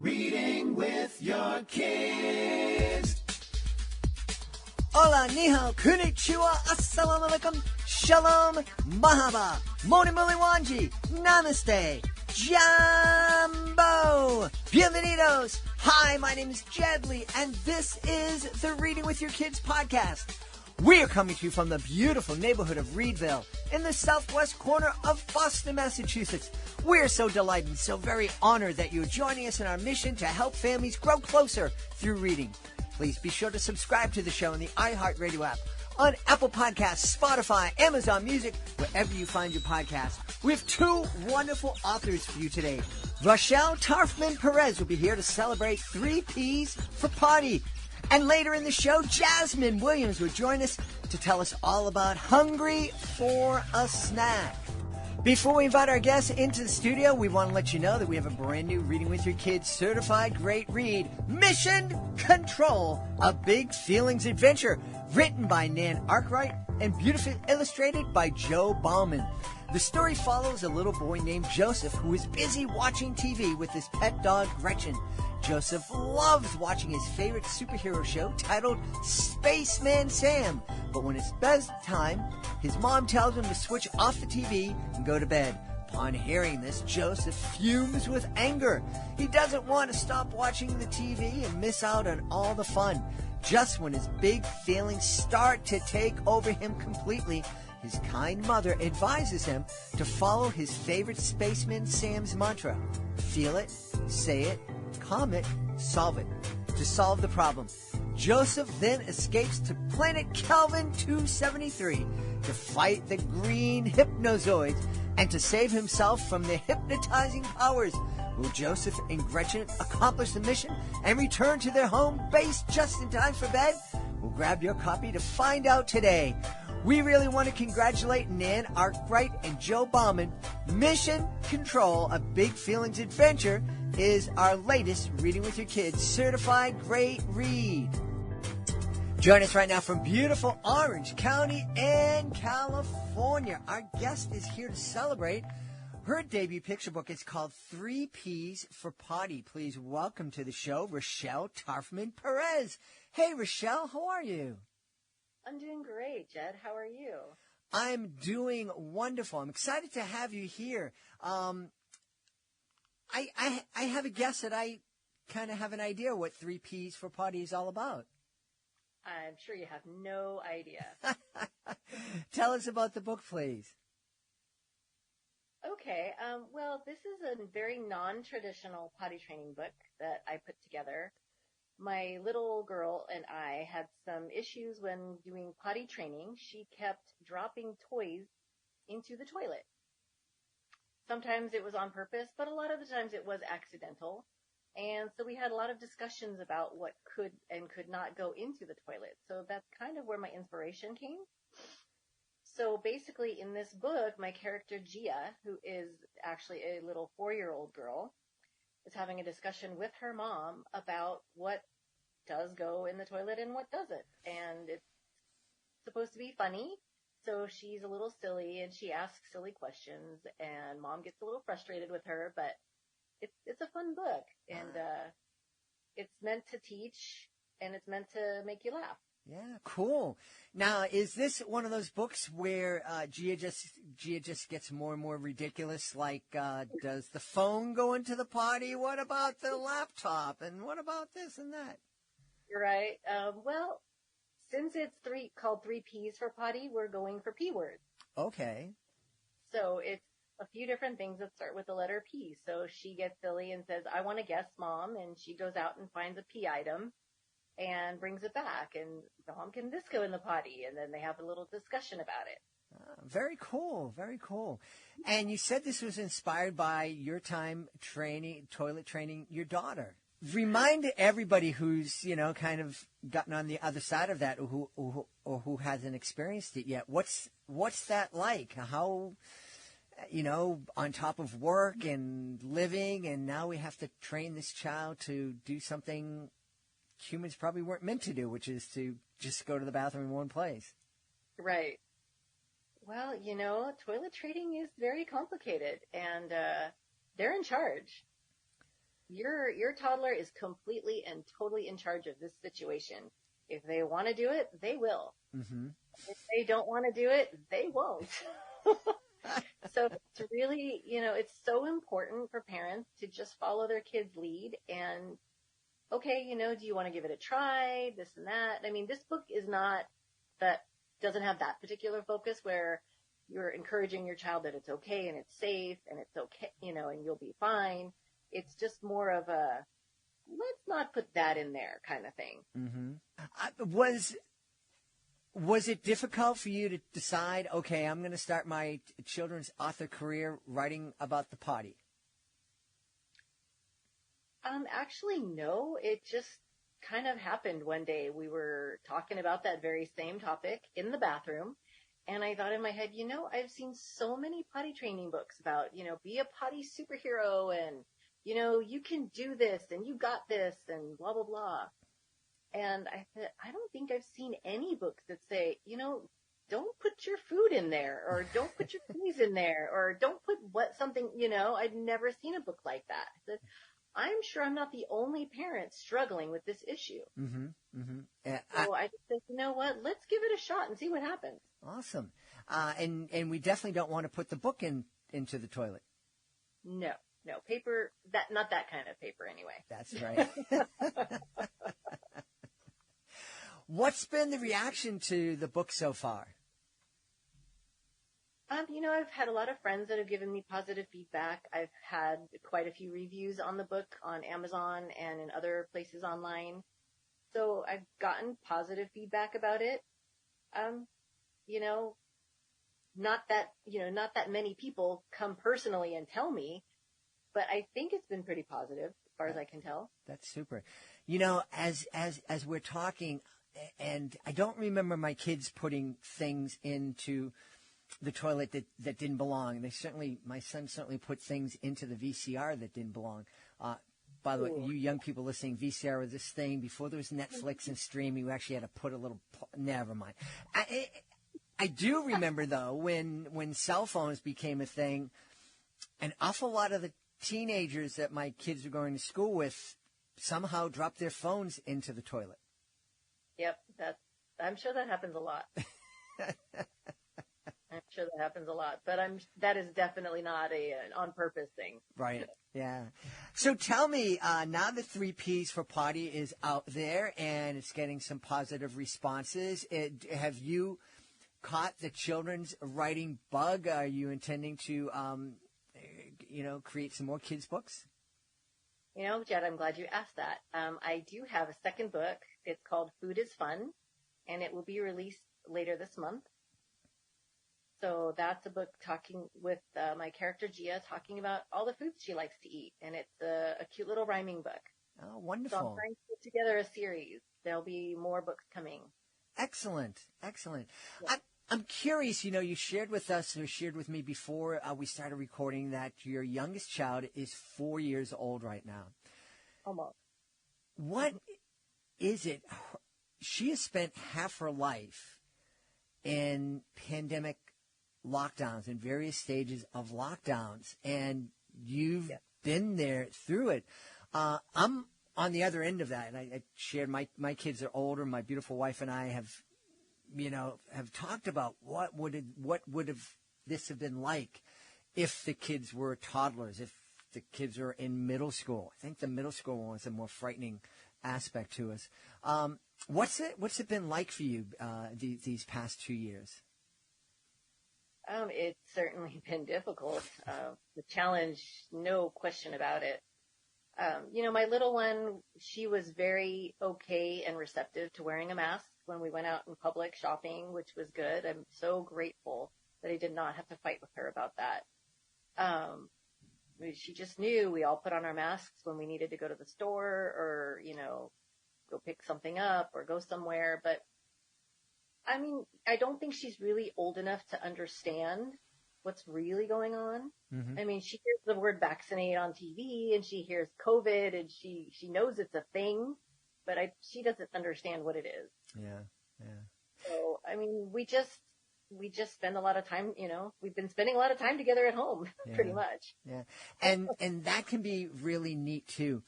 Reading with your kids. Hola, ni hao, konnichiwa, assalamu alaikum, shalom, mahaba, moni muli wanji, namaste, jambo, bienvenidos. Hi, my name is Jedley, and this is the Reading with Your Kids podcast. We are coming to you from the beautiful neighborhood of Reedville in the southwest corner of Boston, Massachusetts. We're so delighted and so very honored that you're joining us in our mission to help families grow closer through reading. Please be sure to subscribe to the show in the iHeartRadio app, on Apple Podcasts, Spotify, Amazon Music, wherever you find your podcasts. We have two wonderful authors for you today. Racehl Tarfman Perez will be here to celebrate 3 Ps for Potty. And later in the show, Jazmine Williams will join us to tell us all about Hungry for a Snack. Before we invite our guests into the studio, we want to let you know that we have a brand new Reading with Your Kids certified great read, Mission Control, a Big Feelings Adventure, written by Nan Arkwright and beautifully illustrated by Joe Bauman. The story follows a little boy named Joseph who is busy watching TV with his pet dog Gretchen. Joseph loves watching his favorite superhero show titled Spaceman Sam. But when it's bedtime, his mom tells him to switch off the TV and go to bed. Upon hearing this, Joseph fumes with anger. He doesn't want to stop watching the TV and miss out on all the fun. Just when his big feelings start to take over him completely, his kind mother advises him to follow his favorite Spaceman Sam's mantra. Feel it, say it, calm it, solve it. To solve the problem, Joseph then escapes to planet Kelvin 273 to fight the green hypnozoids and to save himself from their hypnotizing powers. Will Joseph and Gretchen accomplish the mission and return to their home base just in time for bed? We'll grab your copy to find out today. We really want to congratulate Nan Arkwright and Joe Bauman. Mission Control, a Big Feelings Adventure, is our latest Reading with Your Kids certified great read. Join us right now from beautiful Orange County and California. Our guest is here to celebrate her debut picture book. It's called 3 Ps for Potty. Please welcome to the show, Racehl Tarfman Perez. Hey, Racehl, how are you? I'm doing great, Jed. How are you? I'm doing wonderful. I'm excited to have you here. I have a guess that I kind of have an idea what 3 Ps for Potty is all about. I'm sure you have no idea. Tell us about the book, please. Okay. Well, this is a very non-traditional potty training book that I put together. My little girl and I had some issues when doing potty training. She kept dropping toys into the toilet. Sometimes it was on purpose, but a lot of the times it was accidental. And so we had a lot of discussions about what could and could not go into the toilet. So that's kind of where my inspiration came. So basically in this book, my character Gia, who is actually a little 4-year-old girl, is having a discussion with her mom about what does go in the toilet and what doesn't. And it's supposed to be funny. So she's a little silly and she asks silly questions and mom gets a little frustrated with her, but it's a fun book and it's meant to teach and it's meant to make you laugh. Yeah, cool. Now, is this one of those books where Gia just gets more and more ridiculous? Like, does the phone go into the potty? What about the laptop? And what about this and that? You're right. Well, since it's called 3 Ps for Potty, we're going for P words. Okay. So it's a few different things that start with the letter P. So she gets silly and says, I want to guess, Mom. And she goes out and finds a P item and brings it back. And Mom, can this go in the potty? And then they have a little discussion about it. Very cool. Very cool. And you said this was inspired by your time toilet training your daughter. Remind everybody who's, kind of gotten on the other side of that or who hasn't experienced it yet. What's that like? How, on top of work and living, and now we have to train this child to do something humans probably weren't meant to do, which is to just go to the bathroom in one place. Right. Well, toilet training is very complicated, and they're in charge. your toddler is completely and totally in charge of this situation. If they want to do it, they will. Mm-hmm. If they don't want to do it, they won't. So it's really, it's so important for parents to just follow their kids' lead and, okay, do you want to give it a try? This and that. I mean, this book doesn't have that particular focus where you're encouraging your child that it's okay and it's safe and it's okay, and you'll be fine. It's just more of a, let's not put that in there kind of thing. Mm-hmm. Was it difficult for you to decide, okay, I'm going to start my children's author career writing about the potty? Actually, no. It just kind of happened one day. We were talking about that very same topic in the bathroom, and I thought in my head, I've seen so many potty training books about, be a potty superhero and, you can do this and you got this and blah, blah, blah. And I said, I don't think I've seen any books that say, don't put your food in there or don't put your keys in there or don't put something, I'd never seen a book like that. I said, I'm sure I'm not the only parent struggling with this issue. Mm-hmm, mm-hmm. So I just said, you know what, let's give it a shot and see what happens. Awesome. And we definitely don't want to put the book into the toilet. No, paper, not that kind of paper anyway. That's right. What's been the reaction to the book so far? I've had a lot of friends that have given me positive feedback. I've had quite a few reviews on the book on Amazon and in other places online. So I've gotten positive feedback about it. Not that many people come personally and tell me, but I think it's been pretty positive as far as I can tell. That's super. As we're talking, and I don't remember my kids putting things into the toilet that didn't belong. My son certainly put things into the VCR that didn't belong. By the way, you young people listening, VCR was this thing before there was Netflix and streaming. We actually had to put a little. Never mind. I do remember though when cell phones became a thing, an awful lot of the teenagers that my kids were going to school with somehow dropped their phones into the toilet. Yep, I'm sure that happens a lot. I'm sure that happens a lot, but that is definitely not an on purpose thing. Right. Yeah. So tell me, now the 3 Ps for Potty is out there and it's getting some positive responses. Have you caught the children's writing bug? Are you intending to, create some more kids' books? Jed, I'm glad you asked that. I do have a second book. It's called Food is Fun, and it will be released later this month. So that's a book talking with my character Gia, talking about all the foods she likes to eat, and it's a cute little rhyming book. Oh, wonderful. So I'm trying to put together a series. There'll be more books coming. Excellent. Yeah. I'm curious, you shared with us or shared with me before we started recording that your youngest child is 4 years old right now. Almost. What is it? She has spent half her life in pandemic lockdowns, in various stages of lockdowns, and you've been there through it. I'm on the other end of that, and I shared my kids are older. My beautiful wife and I have talked about what would have this have been like if the kids were toddlers, if the kids were in middle school. I think the middle school one was a more frightening aspect to us. What's it been like for you these past 2 years? It's certainly been difficult. The challenge, no question about it. My little one, she was very okay and receptive to wearing a mask when we went out in public shopping, which was good. I'm so grateful that I did not have to fight with her about that. She just knew we all put on our masks when we needed to go to the store or, go pick something up or go somewhere. But I don't think she's really old enough to understand what's really going on. Mm-hmm. She hears the word vaccinate on TV and she hears COVID and she knows it's a thing, but she doesn't understand what it is. Yeah. So, we just spend a lot of time, we've been spending a lot of time together at home, pretty much. Yeah. And that can be really neat too.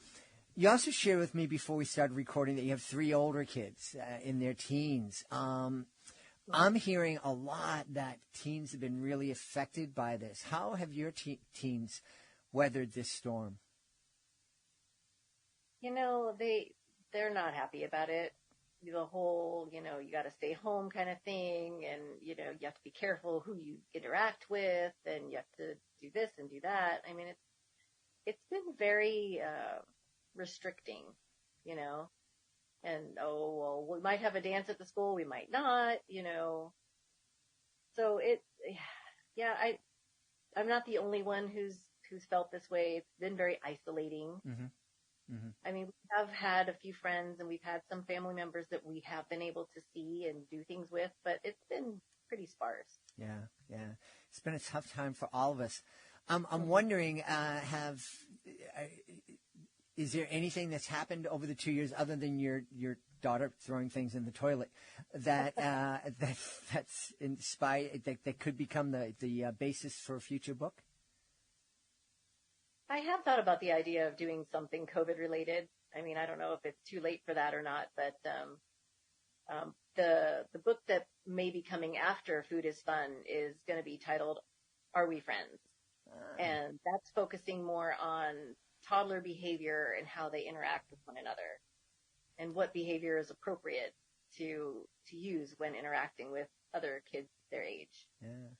You also shared with me before we started recording that you have 3 older kids in their teens. I'm hearing a lot that teens have been really affected by this. How have your teens weathered this storm? They're not happy about it. The whole, you got to stay home kind of thing. And, you have to be careful who you interact with, and you have to do this and do that. I mean, it's been very, restricting, and we might have a dance at the school, we might not, so I'm not the only one who's felt this way. It's been very isolating. I mean, we have had a few friends, and we've had some family members that we have been able to see and do things with, but it's been pretty sparse. Yeah, it's been a tough time for all of us. I'm wondering, is there anything that's happened over the 2 years other than your daughter throwing things in the toilet that's inspired that could become the basis for a future book? I have thought about the idea of doing something COVID related. I mean, I don't know if it's too late for that or not, but the book that may be coming after Food is Fun is going to be titled Are We Friends? And that's focusing more on toddler behavior and how they interact with one another, and what behavior is appropriate to use when interacting with other kids their age. Yeah.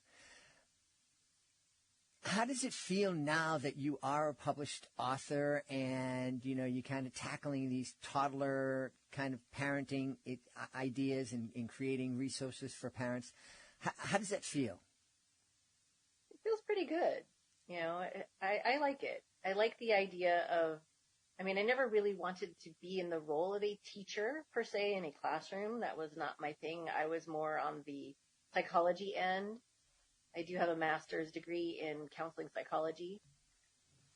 How does it feel now that you are a published author and, you're kind of tackling these toddler kind of parenting ideas and creating resources for parents? How does that feel? It feels pretty good. I like it. I like the idea of, I never really wanted to be in the role of a teacher per se in a classroom. That was not my thing. I was more on the psychology end. I do have a master's degree in counseling psychology.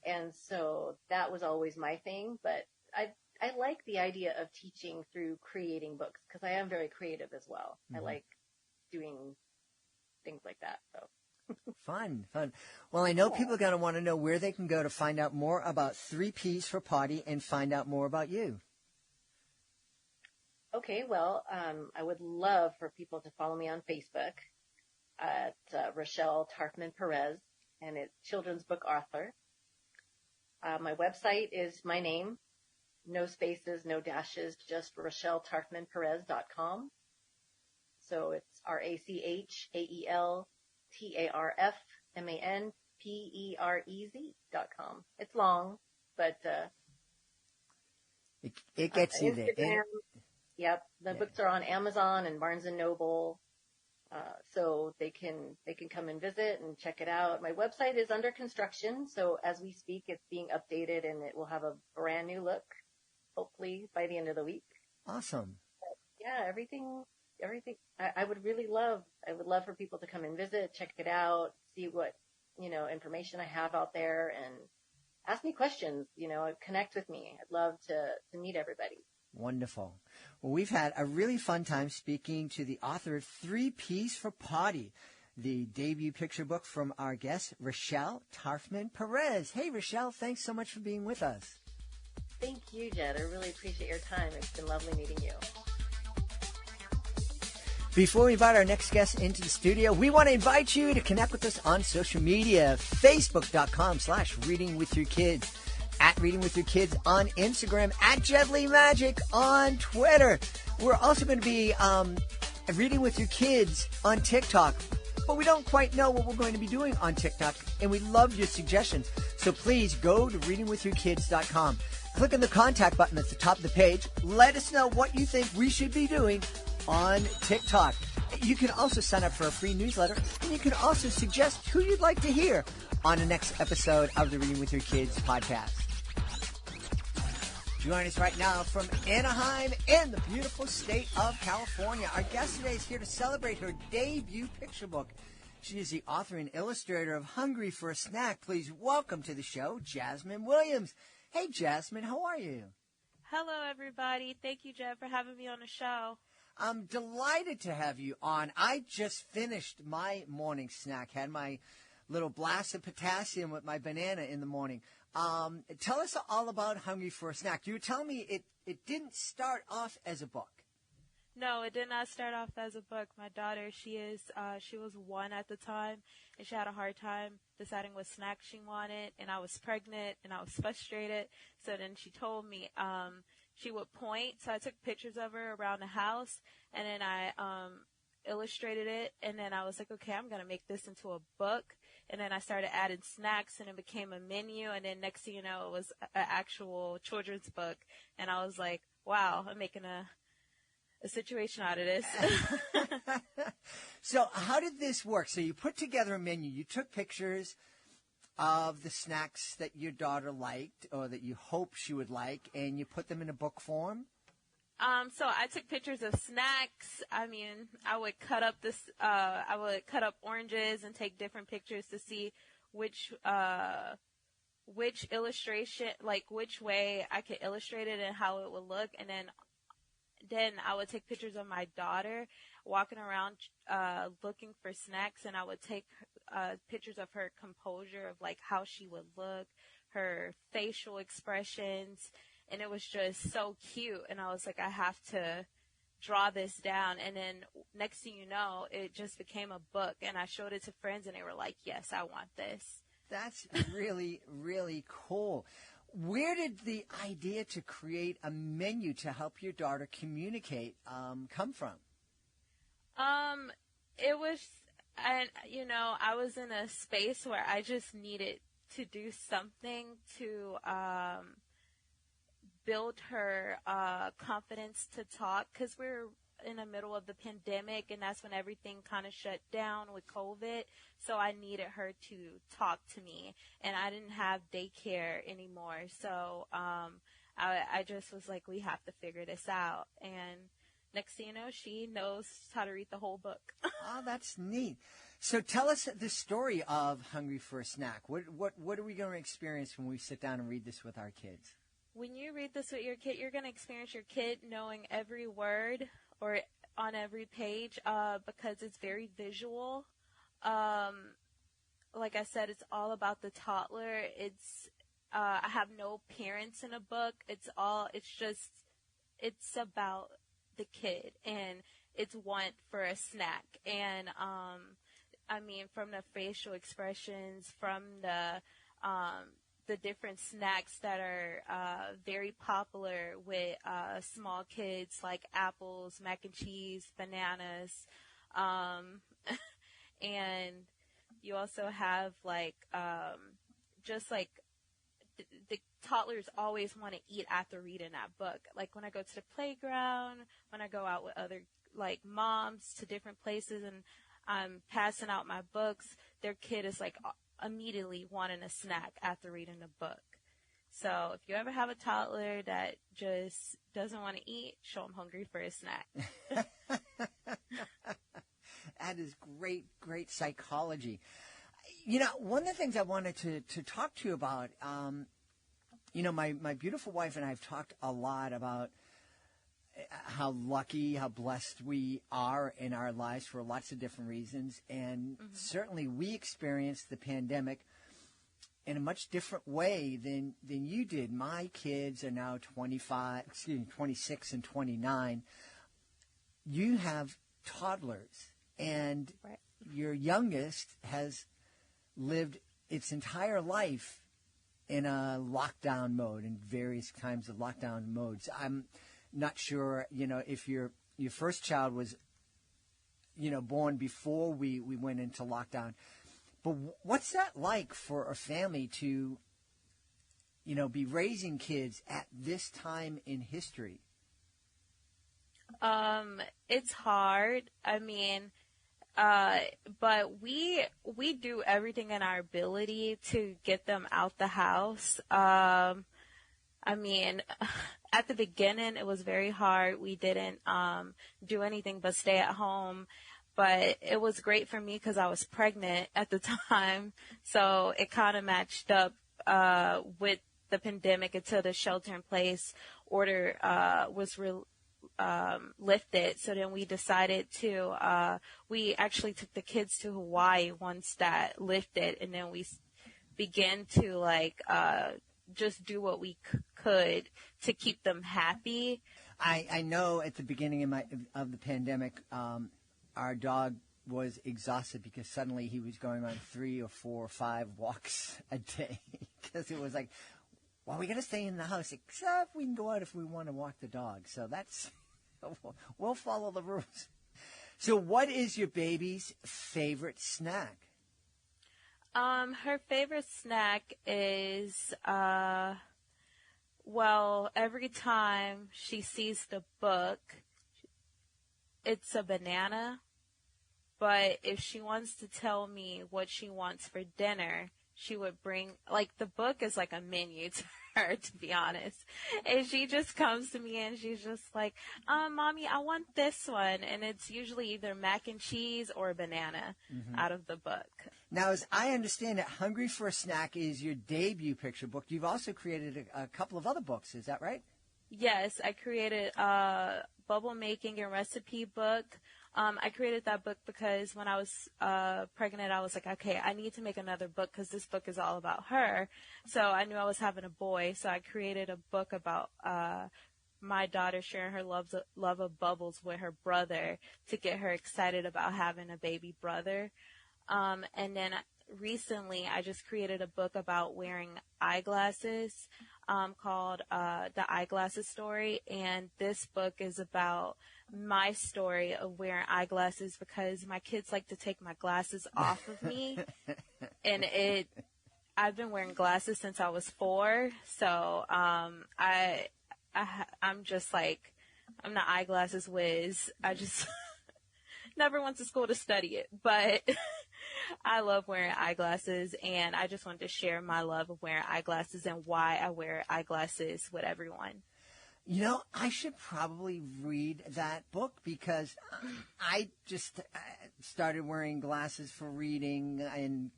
And so that was always my thing. But I like the idea of teaching through creating books, because I am very creative as well. Mm-hmm. I like doing things like that. So. Fun. Well, I know people are going to want to know where they can go to find out more about 3 Ps for Potty and find out more about you. Okay, well, I would love for people to follow me on Facebook at Racehl Tarfman Perez, and it's children's book author. My website is my name, no spaces, no dashes, just RachelTarfmanPerez.com. So it's RachelTarfmanPerez.com. It's long, but it gets you there. Yep, the books are on Amazon and Barnes and Noble, so they can come and visit and check it out. My website is under construction, so as we speak, it's being updated, and it will have a brand new look, hopefully by the end of the week. Awesome. But yeah, everything. I would love for people to come and visit, check it out, see what, information I have out there, and ask me questions, connect with me. I'd love to meet everybody. Wonderful. Well, we've had a really fun time speaking to the author of 3 Ps for Potty, the debut picture book from our guest, Racehl Tarfman Perez. Hey, Racehl, thanks so much for being with us. Thank you, Jed. I really appreciate your time. It's been lovely meeting you. Before we invite our next guest into the studio, we want to invite you to connect with us on social media, Facebook.com/readingwithyourkids, at Reading With Your Kids on Instagram, at Jazmine Magic on Twitter. We're also going to be Reading With Your Kids on TikTok, but we don't quite know what we're going to be doing on TikTok, and we love your suggestions. So please go to readingwithyourkids.com. Click on the contact button at the top of the page. Let us know what you think we should be doing on TikTok. You can also sign up for a free newsletter, and you can also suggest who you'd like to hear on the next episode of the Reading With Your Kids podcast. Join us right now from Anaheim in the beautiful state of California. Our guest today is here to celebrate her debut picture book. She is the author and illustrator of Hungry for a Snack. Please welcome to the show, Jasmine Williams. Hey, Jasmine, how are you? Hello, everybody. Thank you, Jed, for having me on the show. I'm delighted to have you on. I just finished my morning snack, had my little blast of potassium with my banana in the morning. Tell us all about Hungry for a Snack. You were telling me it didn't start off as a book. No, it did not start off as a book. My daughter, she was 1 at the time, and she had a hard time deciding what snack she wanted, and I was pregnant, and I was frustrated. So then she told me she would point, so I took pictures of her around the house, and then I illustrated it, and then I was like, okay, I'm going to make this into a book, and then I started adding snacks, and it became a menu, and then next thing you know, it was an actual children's book, and I was like, wow, I'm making a situation out of this. So how did this work? So you put together a menu. You took pictures of the snacks that your daughter liked or that you hope she would like, and you put them in a book form? So I took pictures of snacks. I mean, I would cut up oranges and take different pictures to see which illustration, like which way I could illustrate it and how it would look. And then I would take pictures of my daughter walking around looking for snacks, and I would take pictures of her composure, of like how she would look, her facial expressions, and it was just so cute. And I was like, I have to draw this down. And then next thing you know, it just became a book, and I showed it to friends, and they were like, yes, I want this. That's really, really cool. Where did the idea to create a menu to help your daughter communicate come from? It was, and I was in a space where I just needed to do something to build her confidence to talk, because we're in the middle of the pandemic, and that's when everything kind of shut down with COVID. So I needed her to talk to me, and I didn't have daycare anymore. So I just was like, we have to figure this out. And next thing you know, she knows how to read the whole book. Oh, that's neat. So tell us the story of Hungry for a Snack. What are we going to experience when we sit down and read this with our kids? When you read this with your kid, you're going to experience your kid knowing every word or on every page because it's very visual. Like I said, it's all about the toddler. I have no parents in a book. It's about the kid and its want for a snack. And, from the facial expressions, from the different snacks that are very popular with small kids, like apples, mac and cheese, bananas, and you also have the toddlers always want to eat after reading that book. Like when I go to the playground, when I go out with other moms to different places and I'm passing out my books, their kid is immediately wanting a snack after reading the book. So if you ever have a toddler that just doesn't want to eat, show them Hungry for a Snack. That is great, great psychology. One of the things I wanted to talk to you about, my beautiful wife and I have talked a lot about how lucky, how blessed we are in our lives for lots of different reasons. And certainly we experienced the pandemic in a much different way than you did. My kids are now 26 and 29. You have toddlers, and right. Your youngest has lived its entire life in a lockdown mode, in various kinds of lockdown modes. I'm not sure, if your first child was, born before we went into lockdown. But what's that like for a family to, be raising kids at this time in history? It's hard. But we do everything in our ability to get them out the house. At the beginning, it was very hard. We didn't do anything but stay at home. But it was great for me because I was pregnant at the time. So it kind of matched up with the pandemic until the shelter-in-place order was lifted. So then we decided to, we actually took the kids to Hawaii once that lifted, and then we began to like just do what we could to keep them happy. I know at the beginning of the pandemic, our dog was exhausted because suddenly he was going on 3 or 4 or 5 walks a day because it was like, well, we got to stay in the house except we can go out if we want to walk the dog. So we'll follow the rules. So what is your baby's favorite snack? Her favorite snack is, well, every time she sees the book, it's a banana. But if she wants to tell me what she wants for dinner, she would bring, like, the book is like a menu to her, to be honest. And she just comes to me and she's just like, Mommy, I want this one. And it's usually either mac and cheese or a banana out of the book. Now, as I understand it, Hungry for a Snack is your debut picture book. You've also created a couple of other books. Is that right? Yes, I created a bubble making and recipe book. I created that book because when I was pregnant, I was like, okay, I need to make another book because this book is all about her. So I knew I was having a boy, so I created a book about my daughter sharing her love of bubbles with her brother to get her excited about having a baby brother. And then recently, I just created a book about wearing eyeglasses called The Eyeglasses Story. And this book is about my story of wearing eyeglasses because my kids like to take my glasses off of me. And I've been wearing glasses since I was 4. So I'm just like, I'm the eyeglasses whiz. I just never went to school to study it, but I love wearing eyeglasses, and I just wanted to share my love of wearing eyeglasses and why I wear eyeglasses with everyone. You know, I should probably read that book because I just started wearing glasses for reading and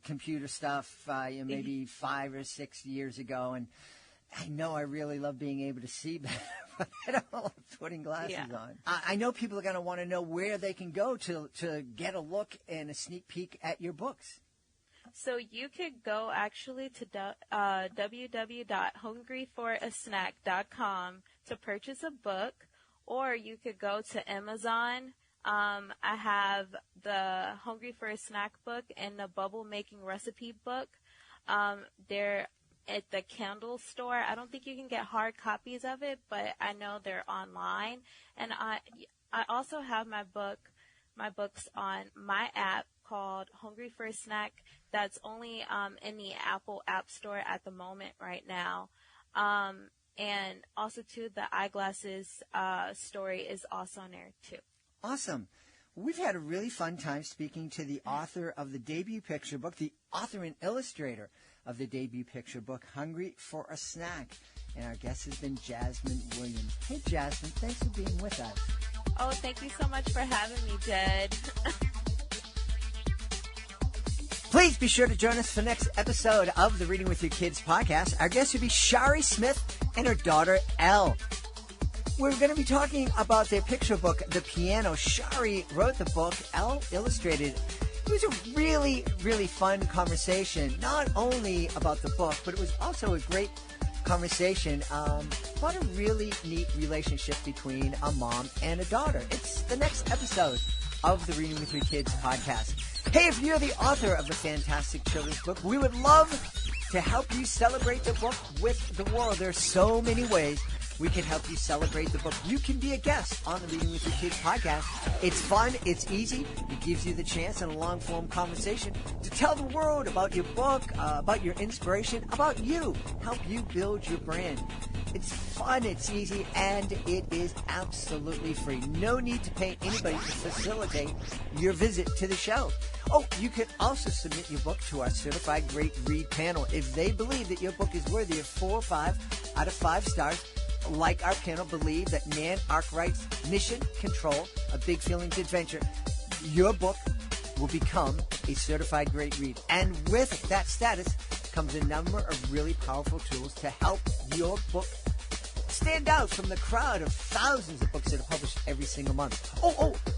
computer stuff maybe 5 or 6 years ago, and I know I really love being able to see better, but I don't love putting glasses on. I know people are going to want to know where they can go to get a look and a sneak peek at your books. So you could go actually to www.hungryforasnack.com to purchase a book, or you could go to Amazon. I have the Hungry for a Snack book and the Bubble Making Recipe book. They're at the Kindle store. I don't think you can get hard copies of it, but I know they're online. And I also have my books on my app called Hungry for a Snack. That's only in the Apple App Store at the moment right now. And also, too, the Eyeglasses Story is also on there, too. Awesome. We've had a really fun time speaking to the author of the debut picture book, the author and illustrator of the debut picture book, Hungry for a Snack. And our guest has been Jazmine Williams. Hey, Jasmine, thanks for being with us. Oh, thank you so much for having me, Jed. Please be sure to join us for the next episode of the Reading with Your Kids podcast. Our guest will be Shari Smith and her daughter, Elle. We're going to be talking about their picture book, The Piano. Shari wrote the book, Elle illustrated it. It was a really, really fun conversation, not only about the book, but it was also a great conversation about a really neat relationship between a mom and a daughter. It's the next episode of the Reading with Your Kids podcast. Hey, if you're the author of a fantastic children's book, we would love to help you celebrate the book with the world. There are so many ways we can help you celebrate the book. You can be a guest on the Reading with Your Kids podcast. It's fun. It's easy. It gives you the chance in a long-form conversation to tell the world about your book, about your inspiration, about you, help you build your brand. It's fun, it's easy, and it is absolutely free. No need to pay anybody to facilitate your visit to the show. Oh, you can also submit your book to our Certified Great Read panel if they believe that your book is worthy of 4 or 5 out of 5 stars. Like our panel believe that Nan Arkwright's Mission Control, A Big Feelings Adventure, your book will become a certified great read. And with that status comes a number of really powerful tools to help your book stand out from the crowd of thousands of books that are published every single month.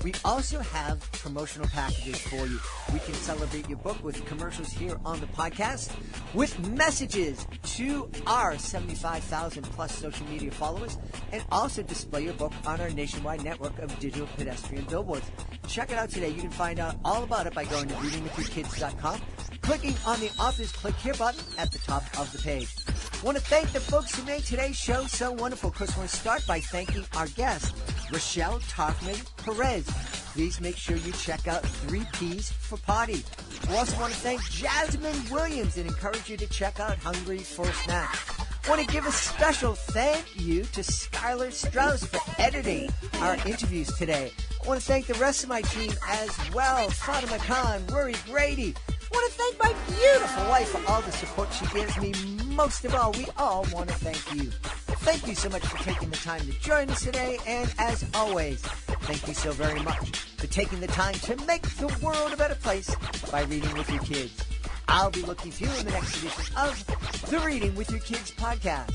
We also have promotional packages for you. We can celebrate your book with commercials here on the podcast, with messages to our 75,000 plus social media followers, and also display your book on our nationwide network of digital pedestrian billboards. Check it out today. You can find out all about it by going to readingwithyourkids.com, clicking on the Authors Click Here button at the top of the page. I want to thank the folks who made today's show so wonderful. Of course, I want to start by thanking our guest, Racehl Tarfman Perez. Please make sure you check out 3 Ps for Potty. We also want to thank Jasmine Williams and encourage you to check out Hungry for a Snack. I want to give a special thank you to Skylar Strauss for editing our interviews today. I want to thank the rest of my team as well. Fatima Khan, Rory Grady. I want to thank my beautiful wife for all the support she gives me. Most of all, we all want to thank you. Thank you so much for taking the time to join us today. And as always, thank you so very much for taking the time to make the world a better place by reading with your kids. I'll be looking for you in the next edition of the Reading with Your Kids podcast.